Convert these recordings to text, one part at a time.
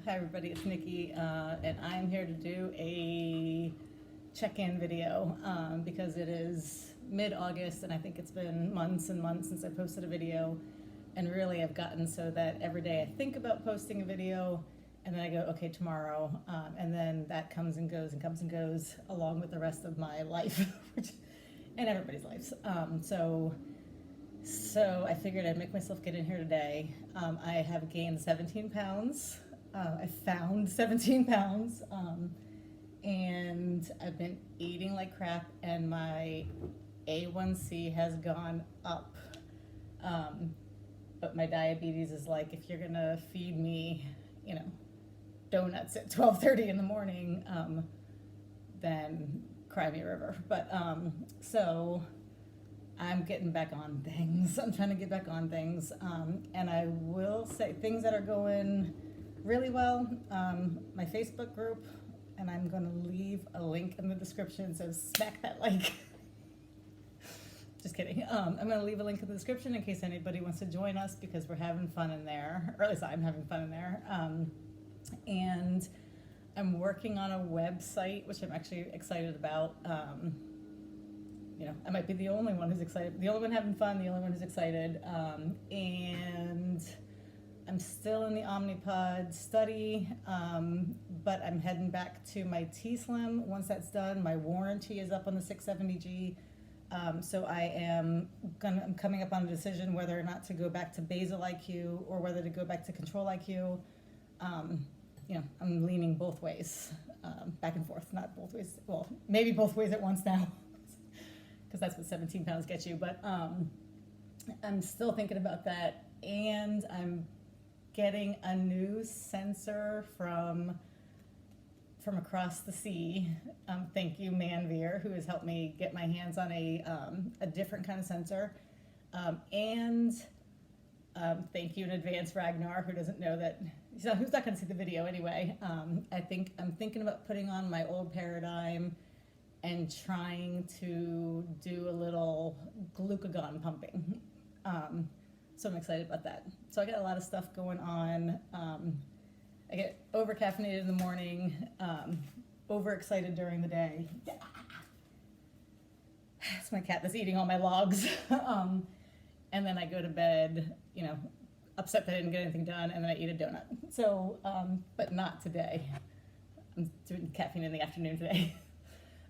Hi everybody, it's Nikki, and I'm here to do a check-in video because it is mid-August and I think it's been months and months since I posted a video, and really I've gotten so that every day I think about posting a video and then I go, okay, tomorrow, and then that comes and goes and comes and goes along with the rest of my life and everybody's lives. So I figured I'd make myself get in here today. I have gained 17 pounds. I found 17 pounds, and I've been eating like crap, and my A1C has gone up. But my diabetes is like, if you're gonna feed me, donuts at 12:30 in the morning, then cry me a river. But so I'm getting back on things. I'm trying to get back on things. And I will say things that are going really well. My Facebook group, and I'm going to leave a link in the description, so smack that like. Just kidding. I'm going to leave a link in the description in case anybody wants to join us, because we're having fun in there, or at least I'm having fun in there. And I'm working on a website, which I'm actually excited about. I might be the only one who's excited, the only one having fun, the only one who's excited. And I'm still in the Omnipod study, but I'm heading back to my T-Slim. Once that's done, my warranty is up on the 670G. So I'm coming up on a decision whether or not to go back to basal IQ or whether to go back to control IQ. I'm leaning both ways, back and forth, not both ways. Well, maybe both ways at once now, because that's what 17 pounds gets you. But I'm still thinking about that, and I'm getting a new sensor from across the sea. Thank you, Manveer, who has helped me get my hands on a different kind of sensor. And thank you in advance, Ragnar, who doesn't know that, who's not going to see the video anyway. I'm thinking about putting on my old Paradigm and trying to do a little glucagon pumping. So I'm excited about that. So I got a lot of stuff going on. I get over caffeinated in the morning, overexcited during the day. It's my cat that's eating all my logs. And then I go to bed, upset that I didn't get anything done, and then I eat a donut. So, but not today. I'm doing caffeine in the afternoon today.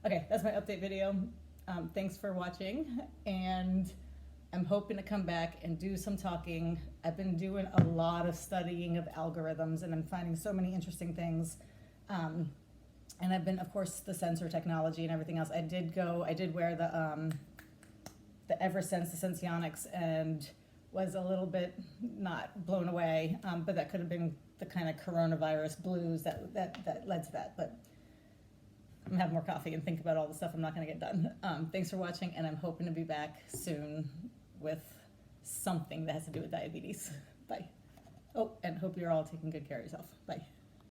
Okay, that's my update video. Thanks for watching, and I'm hoping to come back and do some talking. I've been doing a lot of studying of algorithms, and I'm finding so many interesting things. And I've been, of course, the sensor technology and everything else. I did wear the Eversense, the Sensionics, and was a little bit not blown away, but that could have been the kind of coronavirus blues that led to that. But I'm gonna have more coffee and think about all the stuff I'm not gonna get done. Thanks for watching, and I'm hoping to be back soon with something that has to do with diabetes. Bye. Oh, and hope you're all taking good care of yourself. Bye.